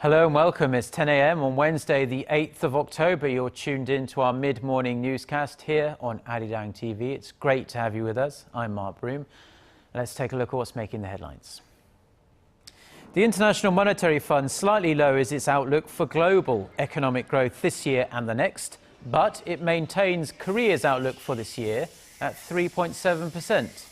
Hello and welcome. It's 10 a.m. on Wednesday, the 8th of October. You're tuned in to our mid-morning newscast here on ARIRANG TV. It's great to have you with us. I'm Mark Broome. Let's take a look at what's making the headlines. The International Monetary Fund slightly lowers its outlook for global economic growth this year and the next, but it maintains Korea's outlook for this year at 3.7%.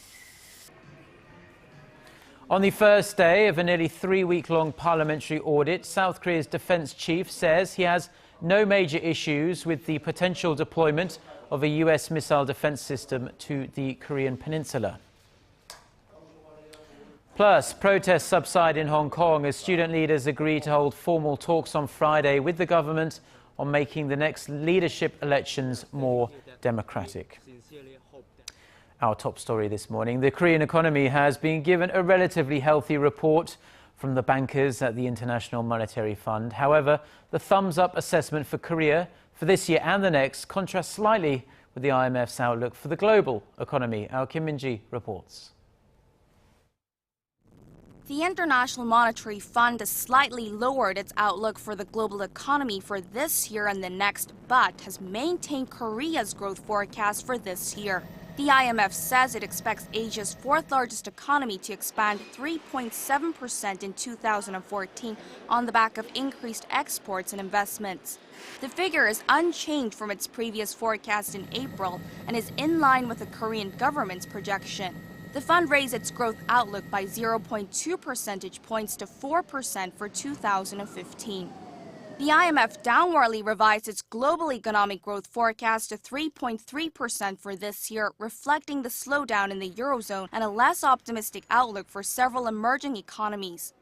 On the first day of a nearly 3-week-long parliamentary audit, South Korea's defense chief says he has no major issues with the potential deployment of a US missile defense system to the Korean peninsula. Plus, protests subside in Hong Kong as student leaders agree to hold formal talks on Friday with the government on making the next leadership elections more democratic. Our top story this morning, the Korean economy has been given a relatively healthy report from the bankers at the International Monetary Fund. However, the thumbs-up assessment for Korea for this year and the next contrasts slightly with the IMF's outlook for the global economy. Our Kim Min-ji reports. The International Monetary Fund has slightly lowered its outlook for the global economy for this year and the next, but has maintained Korea's growth forecast for this year. The IMF says it expects Asia's fourth-largest economy to expand 3.7% in 2014 on the back of increased exports and investments. The figure is unchanged from its previous forecast in April and is in line with the Korean government's projection. The fund raised its growth outlook by 0.2 percentage points to 4% for 2015. The IMF downwardly revised its global economic growth forecast to 3.3% for this year, reflecting the slowdown in the Eurozone and a less optimistic outlook for several emerging economies.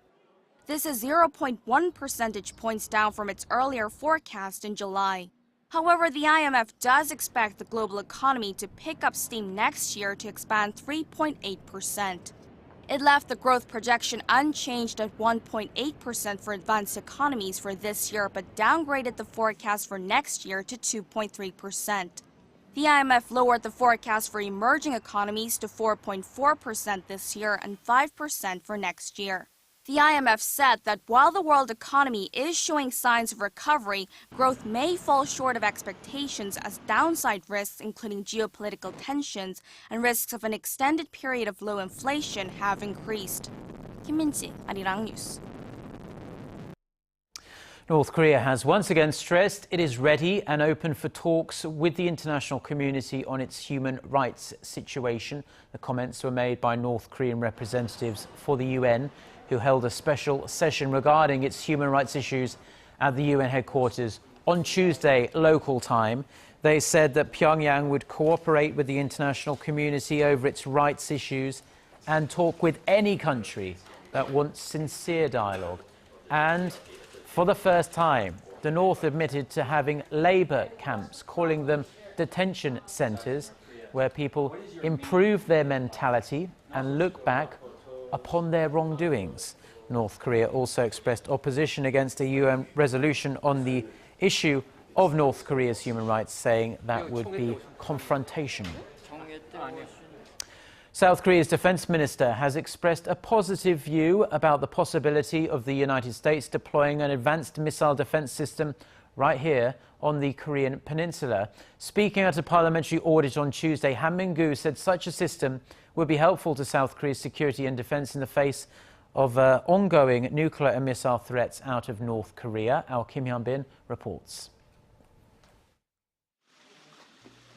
This is 0.1 percentage points down from its earlier forecast in July. However, the IMF does expect the global economy to pick up steam next year to expand 3.8%. It left the growth projection unchanged at 1.8% for advanced economies for this year, but downgraded the forecast for next year to 2.3%. The IMF lowered the forecast for emerging economies to 4.4% this year and 5% for next year. The IMF said that while the world economy is showing signs of recovery, growth may fall short of expectations as downside risks, including geopolitical tensions and risks of an extended period of low inflation, have increased. Kim Min-ji, Arirang News. North Korea has once again stressed it is ready and open for talks with the international community on its human rights situation. The comments were made by North Korean representatives for the UN, who held a special session regarding its human rights issues at the UN headquarters on Tuesday, local time. They said that Pyongyang would cooperate with the international community over its rights issues and talk with any country that wants sincere dialogue. And for the first time, the North admitted to having labor camps, calling them detention centers, where people improve their mentality and look back upon their wrongdoings. North Korea also expressed opposition against a UN resolution on the issue of North Korea's human rights, saying that would be confrontation. South Korea's defense minister has expressed a positive view about the possibility of the United States deploying an advanced missile defense system right here on the Korean peninsula. Speaking at a parliamentary audit on Tuesday, Han Min-gu said such a system would be helpful to South Korea's security and defense in the face of ongoing nuclear and missile threats out of North Korea. Our Kim Hyun-bin reports.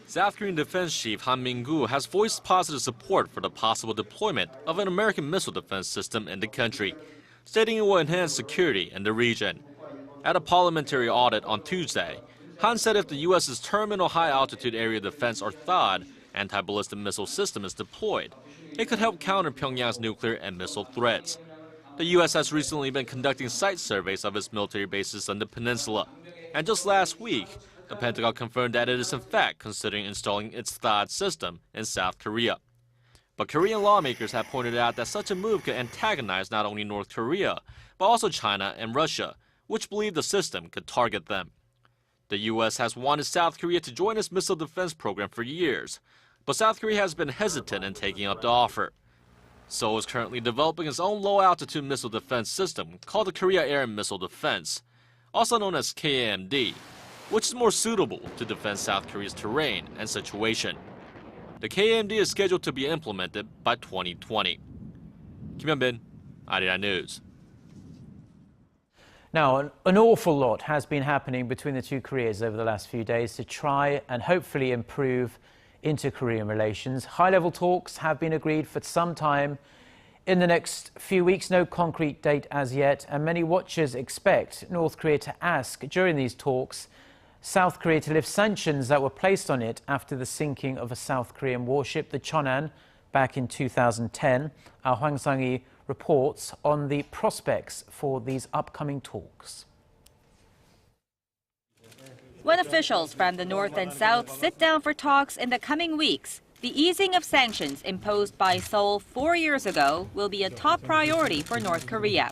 South Korean Defense Chief Han Min-gu has voiced positive support for the possible deployment of an American missile defense system in the country, stating it will enhance security in the region. At a parliamentary audit on Tuesday, Han said if the U.S.'s terminal high-altitude area defense or THAAD anti-ballistic missile system is deployed, it could help counter Pyongyang's nuclear and missile threats. The U.S. has recently been conducting site surveys of its military bases on the peninsula, and just last week, the Pentagon confirmed that it is in fact considering installing its THAAD system in South Korea. But Korean lawmakers have pointed out that such a move could antagonize not only North Korea, but also China and Russia, which believe the system could target them. The U.S. has wanted South Korea to join its missile defense program for years, but South Korea has been hesitant in taking up the offer. Seoul is currently developing its own low-altitude missile defense system called the Korea Air and Missile Defense, also known as KAMD, which is more suitable to defend South Korea's terrain and situation. The KAMD is scheduled to be implemented by 2020. Kim Hyun-bin, ARIRANG News. Now, an awful lot has been happening between the two Koreas over the last few days to try and hopefully improve inter-Korean relations. High-level talks have been agreed for some time in the next few weeks. No concrete date as yet, and many watchers expect North Korea to ask during these talks South Korea to lift sanctions that were placed on it after the sinking of a South Korean warship, the Cheonan, back in 2010. Our Hwang Sang-hee reports on the prospects for these upcoming talks. When officials from the North and South sit down for talks in the coming weeks, the easing of sanctions imposed by Seoul 4 years ago will be a top priority for North Korea.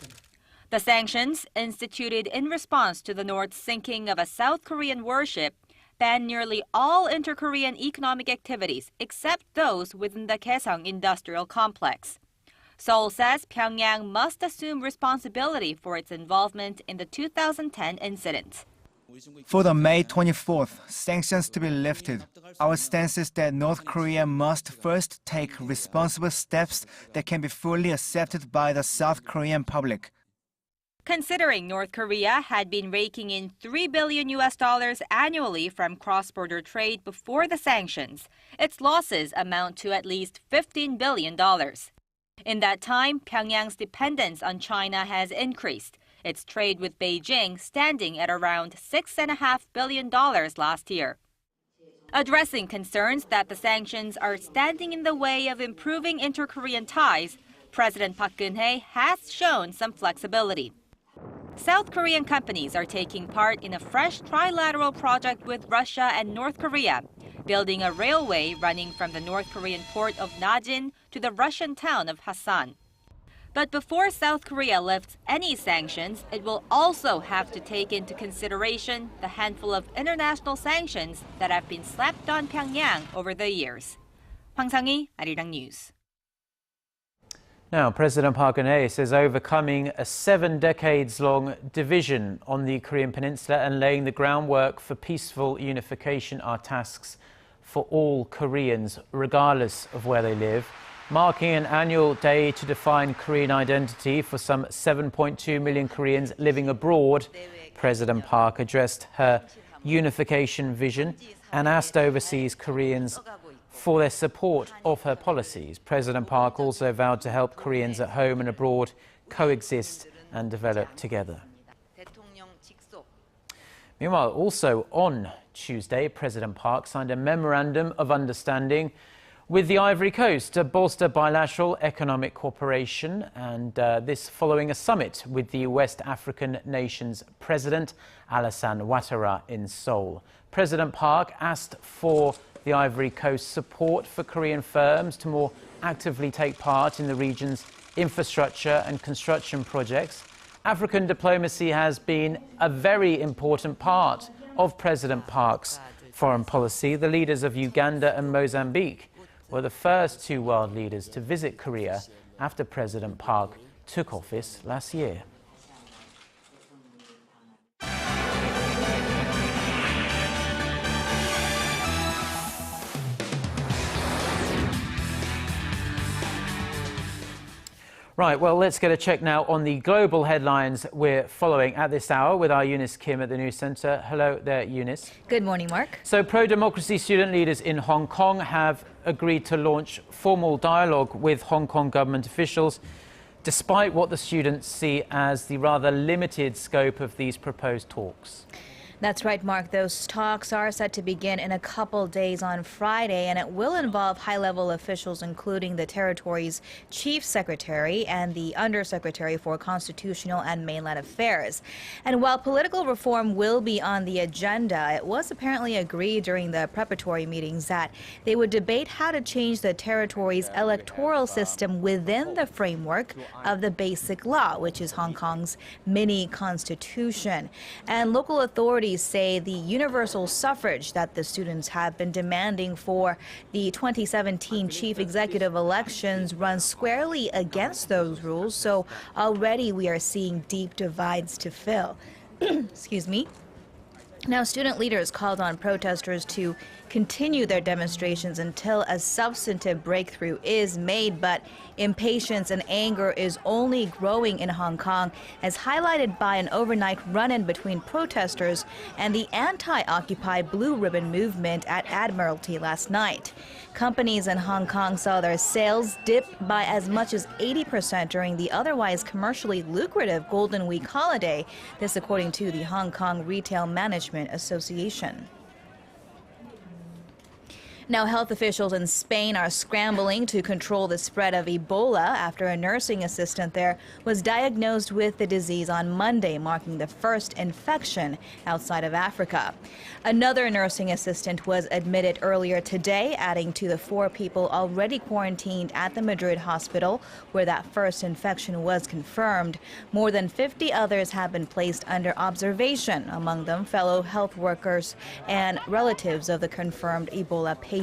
The sanctions, instituted in response to the North's sinking of a South Korean warship, ban nearly all inter-Korean economic activities except those within the Kaesong industrial complex. Seoul says Pyongyang must assume responsibility for its involvement in the 2010 incident. For the May 24th sanctions to be lifted, our stance is that North Korea must first take responsible steps that can be fully accepted by the South Korean public. Considering North Korea had been raking in $3 billion annually from cross-border trade before the sanctions, its losses amount to at least $15 billion. In that time, Pyongyang's dependence on China has increased, its trade with Beijing standing at around $6.5 billion last year. Addressing concerns that the sanctions are standing in the way of improving inter-Korean ties, President Park Geun-hye has shown some flexibility. South Korean companies are taking part in a fresh trilateral project with Russia and North Korea, building a railway running from the North Korean port of Najin to the Russian town of Hasan. But before South Korea lifts any sanctions, it will also have to take into consideration the handful of international sanctions that have been slapped on Pyongyang over the years. Hwang Sang-hee, ARIRANG News. Now, President Park Geun-hye says overcoming a 7 decades-long division on the Korean peninsula and laying the groundwork for peaceful unification are tasks for all Koreans, regardless of where they live. Marking an annual day to define Korean identity for some 7.2 million Koreans living abroad, President Park addressed her unification vision and asked overseas Koreans for their support of her policies. President Park also vowed to help Koreans at home and abroad coexist and develop together. Meanwhile, also on Tuesday, President Park signed a memorandum of understanding with the Ivory Coast to bolster bilateral economic cooperation, and this following a summit with the West African nation's President Alassane Ouattara in Seoul. President Park asked for the Ivory Coast support for Korean firms to more actively take part in the region's infrastructure and construction projects. African diplomacy has been a very important part of President Park's foreign policy. The leaders of Uganda and Mozambique were the first two world leaders to visit Korea after President Park took office last year. Right, well, let's get a check now on the global headlines we're following at this hour with our Eunice Kim at the News Centre. Hello there, Eunice. Good morning, Mark. So pro-democracy student leaders in Hong Kong have agreed to launch formal dialogue with Hong Kong government officials, despite what the students see as the rather limited scope of these proposed talks. That's right, Mark. Those talks are set to begin in a couple days on Friday, and it will involve high-level officials, including the territory's chief secretary and the undersecretary for constitutional and mainland affairs. And while political reform will be on the agenda, it was apparently agreed during the preparatory meetings that they would debate how to change the territory's electoral system within the framework of the Basic Law, which is Hong Kong's mini constitution. And local authorities authorities say the universal suffrage that the students have been demanding for the 2017 chief executive elections runs squarely against those rules, so already we are seeing deep divides to fill. Excuse me. Now, student leaders called on protesters to continue their demonstrations until a substantive breakthrough is made, but impatience and anger is only growing in Hong Kong, as highlighted by an overnight run-in between protesters and the anti-Occupy Blue Ribbon movement at Admiralty last night. Companies in Hong Kong saw their sales dip by as much as 80% during the otherwise commercially lucrative Golden Week holiday, this according to the Hong Kong Retail Management Association. Now, health officials in Spain are scrambling to control the spread of Ebola after a nursing assistant there was diagnosed with the disease on Monday, marking the first infection outside of Africa. Another nursing assistant was admitted earlier today, adding to the 4 people already quarantined at the Madrid hospital, where that first infection was confirmed. More than 50 others have been placed under observation, among them fellow health workers and relatives of the confirmed Ebola patient.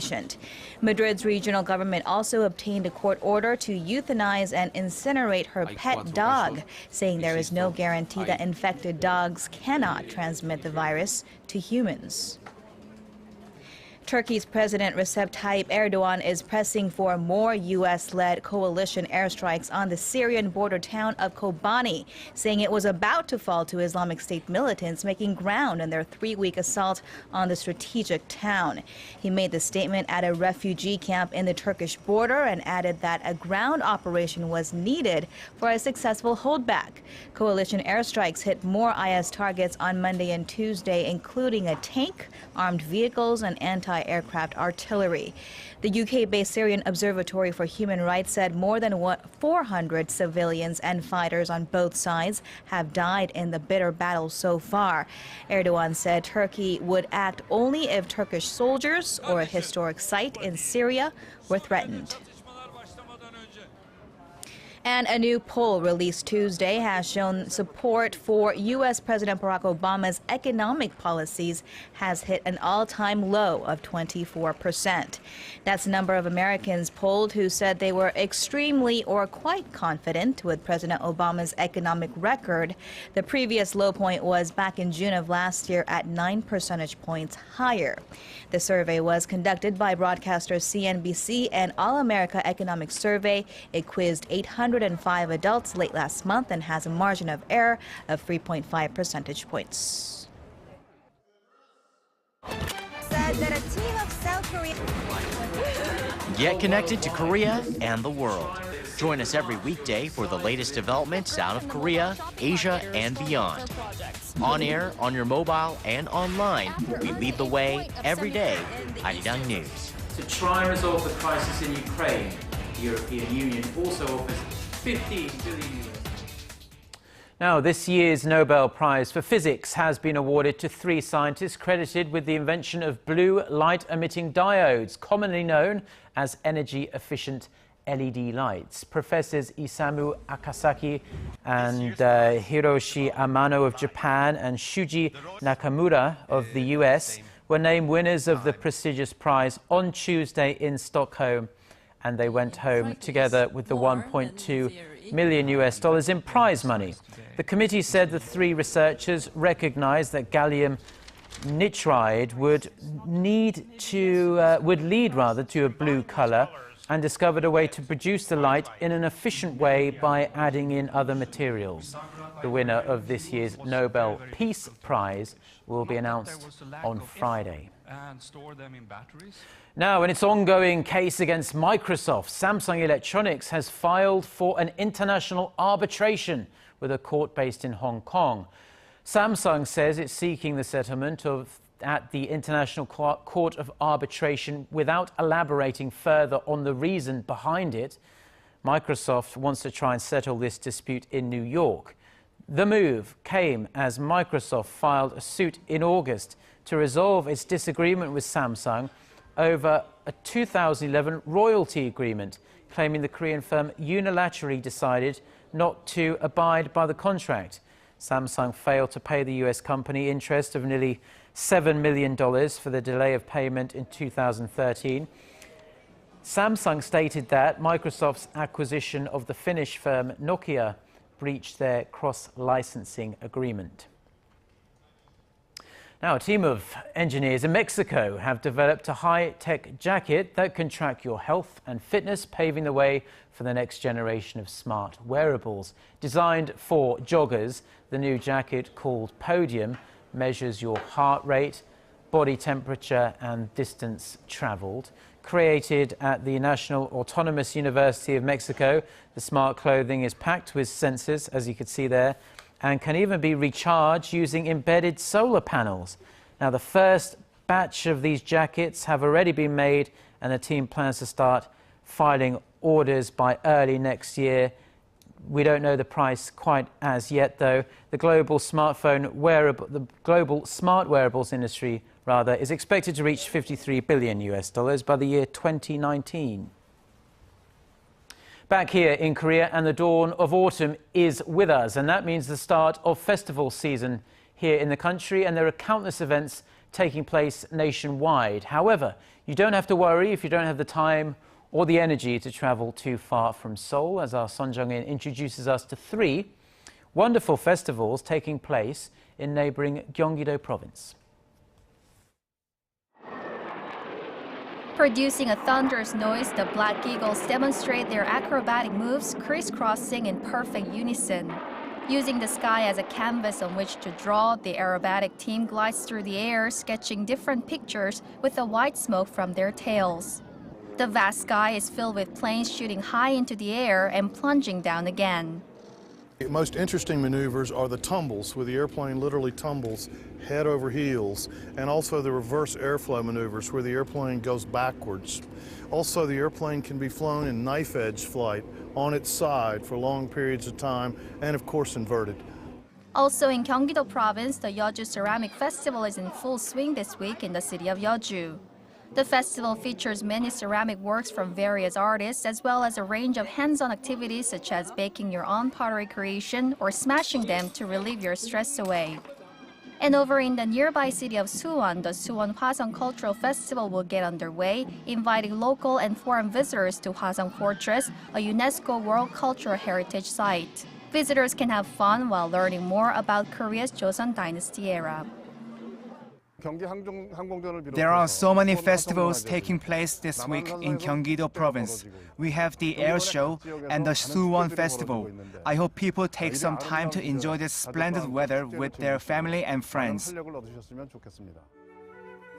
Madrid's regional government also obtained a court order to euthanize and incinerate her pet dog, saying there is no guarantee that infected dogs cannot transmit the virus to humans. Turkey's President Recep Tayyip Erdogan is pressing for more U.S.-led coalition airstrikes on the Syrian border town of Kobani, saying it was about to fall to Islamic State militants making ground in their 3-week assault on the strategic town. He made the statement at a refugee camp in the Turkish border and added that a ground operation was needed for a successful holdback. Coalition airstrikes hit more IS targets on Monday and Tuesday, including a tank, armed vehicles, and anti-aircraft artillery. The UK-based Syrian Observatory for Human Rights said more than 400 civilians and fighters on both sides have died in the bitter battle so far. Erdogan said Turkey would act only if Turkish soldiers or a historic site in Syria were threatened. And a new poll released Tuesday has shown support for U.S. President Barack Obama's economic policies has hit an all-time low of 24%. That's the number of Americans polled who said they were extremely or quite confident with President Obama's economic record. The previous low point was back in June of last year at 9 percentage points higher. The survey was conducted by broadcaster CNBC and All America Economic Survey. It quizzed 805 adults late last month and has a margin of error of 3.5 percentage points. Said that a team of South Korea. Get connected to Korea and the world. Join us every weekday for the latest developments out of Korea, Asia, and beyond. On air, on your mobile, and online, we lead the way every day. ARIRANG News. To try and resolve the crisis in Ukraine, the European Union also offers 15 billion. Now, this year's Nobel Prize for Physics has been awarded to 3 scientists credited with the invention of blue light-emitting diodes, commonly known as energy-efficient LED lights. Professors Isamu Akasaki and Hiroshi Amano of Japan and Shuji Nakamura of the US were named winners of the prestigious prize on Tuesday in Stockholm, and they went home together with the $1.2 million in prize money. The committee said the 3 researchers recognized that gallium nitride would lead to a blue color, and discovered a way to produce the light in an efficient way by adding in other materials. The winner of this year's Nobel Peace Prize will be announced on Friday. Now, in its ongoing case against Microsoft, Samsung Electronics has filed for an international arbitration with a court based in Hong Kong. Samsung says it's seeking the settlement at the International Court of Arbitration without elaborating further on the reason behind it. Microsoft wants to try and settle this dispute in New York. The move came as Microsoft filed a suit in August to resolve its disagreement with Samsung over a 2011 royalty agreement, claiming the Korean firm unilaterally decided not to abide by the contract. Samsung failed to pay the US company interest of nearly $7 million for the delay of payment in 2013. Samsung stated that Microsoft's acquisition of the Finnish firm Nokia breached their cross-licensing agreement. Now, a team of engineers in Mexico have developed a high-tech jacket that can track your health and fitness, paving the way for the next generation of smart wearables. Designed for joggers, the new jacket, called Podium, measures your heart rate, body temperature and distance traveled. Created at the National Autonomous University of Mexico, the smart clothing is packed with sensors, as you can see there, and can even be recharged using embedded solar panels. Now, the first batch of these jackets have already been made, and the team plans to start filing orders by early next year. We don't know the price quite as yet, though. The global smart wearables industry, is expected to reach $53 billion by the year 2019. Back here in Korea, and the dawn of autumn is with us, and that means the start of festival season here in the country, and there are countless events taking place nationwide. However, you don't have to worry if you don't have the time or the energy to travel too far from Seoul, as our Son Jung-in introduces us to 3 wonderful festivals taking place in neighboring Gyeonggi-do province. Producing a thunderous noise, the Black Eagles demonstrate their acrobatic moves, crisscrossing in perfect unison. Using the sky as a canvas on which to draw, the aerobatic team glides through the air, sketching different pictures with the white smoke from their tails. The vast sky is filled with planes shooting high into the air and plunging down again. The most interesting maneuvers are the tumbles, where the airplane literally tumbles head over heels, and also the reverse airflow maneuvers, where the airplane goes backwards. Also, the airplane can be flown in knife-edge flight on its side for long periods of time, and of course inverted. Also in Gyeonggi-do province, the Yeoju Ceramic Festival is in full swing this week in the city of Yeoju. The festival features many ceramic works from various artists, as well as a range of hands-on activities such as baking your own pottery creation or smashing them to relieve your stress away. And over in the nearby city of Suwon, the Suwon Hwasong Cultural Festival will get underway, inviting local and foreign visitors to Hwasong Fortress, a UNESCO World Cultural Heritage Site. Visitors can have fun while learning more about Korea's Joseon Dynasty era. There are so many festivals taking place this week in Gyeonggi-do province. We have the air show and the Suwon festival. I hope people take some time to enjoy this splendid weather with their family and friends.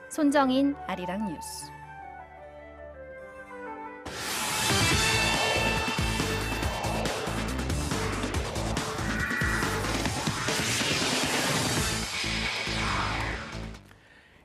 Son Jung-in, Arirang News.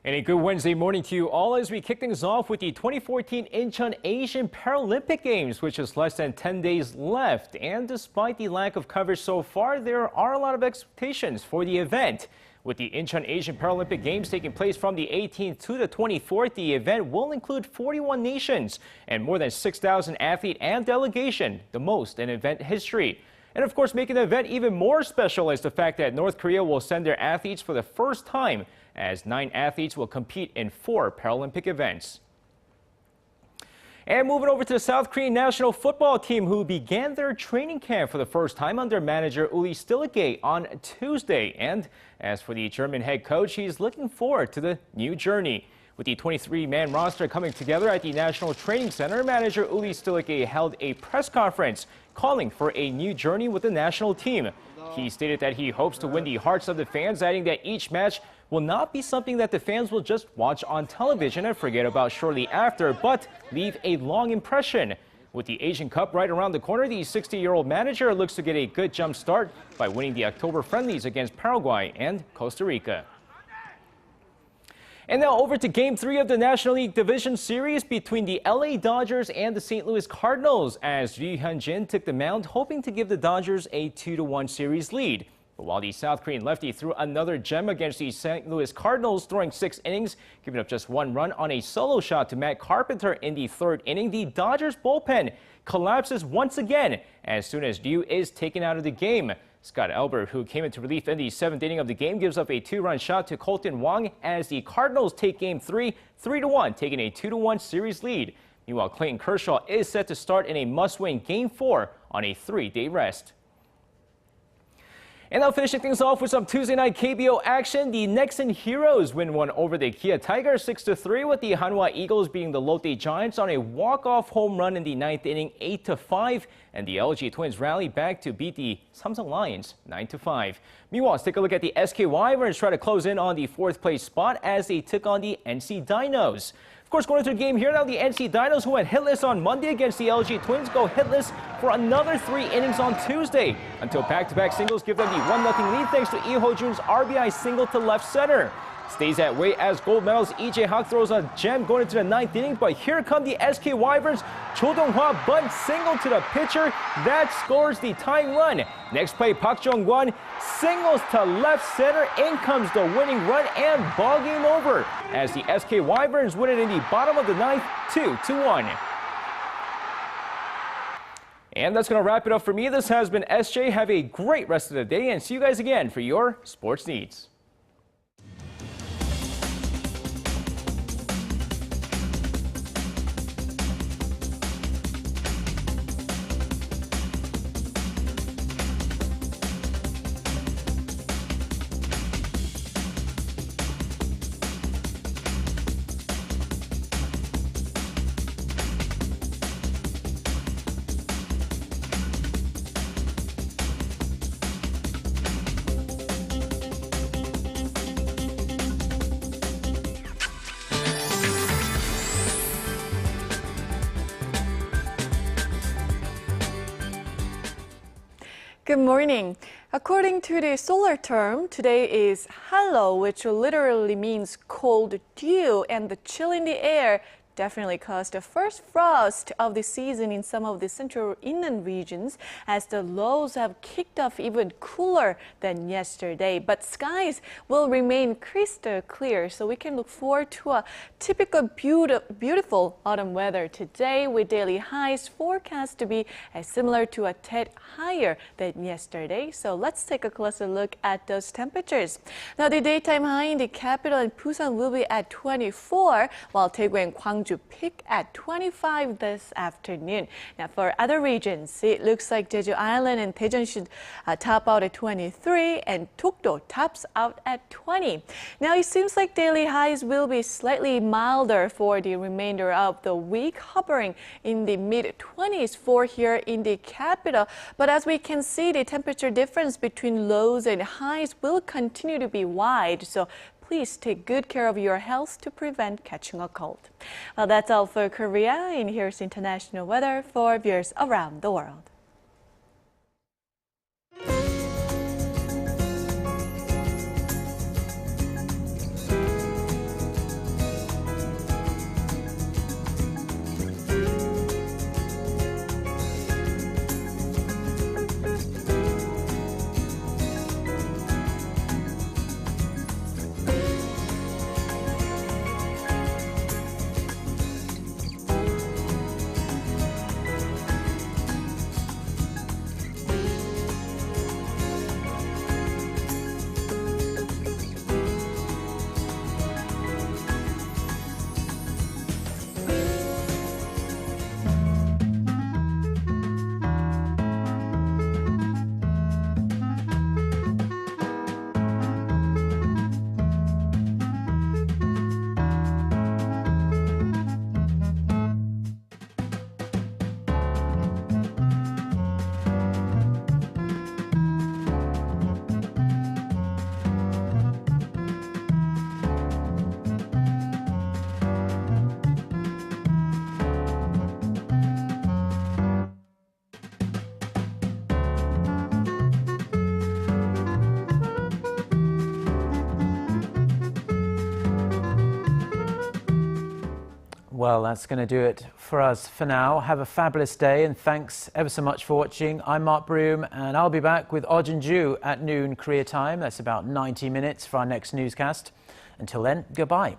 And a good Wednesday morning to you all as we kick things off with the 2014 Incheon Asian Paralympic Games, which is less than 10 days left. And despite the lack of coverage so far, there are a lot of expectations for the event. With the Incheon Asian Paralympic Games taking place from the 18th to the 24th, the event will include 41 nations and more than 6,000 athletes and delegation, the most in event history. And of course, making the event even more special is the fact that North Korea will send their athletes for the first time, as 9 athletes will compete in 4 Paralympic events. And moving over to the South Korean national football team, who began their training camp for the first time under manager Uli Stilicke on Tuesday. And as for the German head coach, he's looking forward to the new journey. With the 23-man roster coming together at the National Training Center, manager Uli Stilicke held a press conference calling for a new journey with the national team. He stated that he hopes to win the hearts of the fans, adding that each match will not be something that the fans will just watch on television and forget about shortly after, but leave a long impression. With the Asian Cup right around the corner, the 60-year-old manager looks to get a good jump start by winning the October friendlies against Paraguay and Costa Rica. And now over to Game 3 of the National League Division Series between the LA Dodgers and the St. Louis Cardinals, as Ri Hyun-jin took the mound, hoping to give the Dodgers a 2-1 series lead. But while the South Korean lefty threw another gem against the St. Louis Cardinals, throwing 6 innings, giving up just 1 run on a solo shot to Matt Carpenter in the 3rd inning, the Dodgers bullpen collapses once again as soon as Ryu is taken out of the game. Scott Albert, who came into relief in the 7th inning of the game, gives up a 2-run shot to Colton Wong as the Cardinals take Game 3, 3-1, taking a 2-1 series lead. Meanwhile, Clayton Kershaw is set to start in a must-win Game 4 on a 3-day rest. And now finishing things off with some Tuesday night KBO action, the Nexen Heroes win one over the Kia Tigers 6-3, with the Hanwha Eagles beating the Lotte Giants on a walk-off home run in the 9th inning 8-5, and the LG Twins rally back to beat the Samsung Lions 9-5. Meanwhile, let's take a look at the SK Wyverns try to close in on the 4th place spot as they took on the NC Dinos. Of course, going into the game here now, the NC Dinos, who went hitless on Monday against the LG Twins, go hitless for another 3 innings on Tuesday, until back-to-back singles give them the 1-0 lead thanks to Lee Ho-jun's RBI single to left center. Stays that way as gold medalist EJ Hawk throws a gem going into the 9th inning, but here come the SK Wyverns. Cho Dong-hwa bunt single to the pitcher. That scores the tying run. Next play, Park Jong-kwon singles to left center. In comes the winning run and ball game over as the SK Wyverns win it in the bottom of the 9th, 2-1. And that's going to wrap it up for me. This has been SJ. Have a great rest of the day and see you guys again for your sports needs. Good morning. According to the solar term, today is Halo, which literally means cold dew, and the chill in the air definitely caused the first frost of the season in some of the central inland regions, as the lows have kicked off even cooler than yesterday. But skies will remain crystal clear, so we can look forward to a typical beautiful autumn weather today, with daily highs forecast to be similar to a tad higher than yesterday. So let's take a closer look at those temperatures. Now, the daytime high in the capital and Busan will be at 24, while Daegu and Gwangju peak at 25 this afternoon. Now, for other regions, it looks like Jeju Island and Daejeon should top out at 23, and Dokdo tops out at 20. Now, it seems like daily highs will be slightly milder for the remainder of the week, hovering in the mid-20s for here in the capital. But as we can see, the temperature difference between lows and highs will continue to be wide. So please take good care of your health to prevent catching a cold. Well, that's all for Korea, and here's international weather for viewers around the world. Well, that's going to do it for us for now. Have a fabulous day, and thanks ever so much for watching. I'm Mark Broome, and I'll be back with Ojin Ju at noon Korea time. That's about 90 minutes for our next newscast. Until then, goodbye.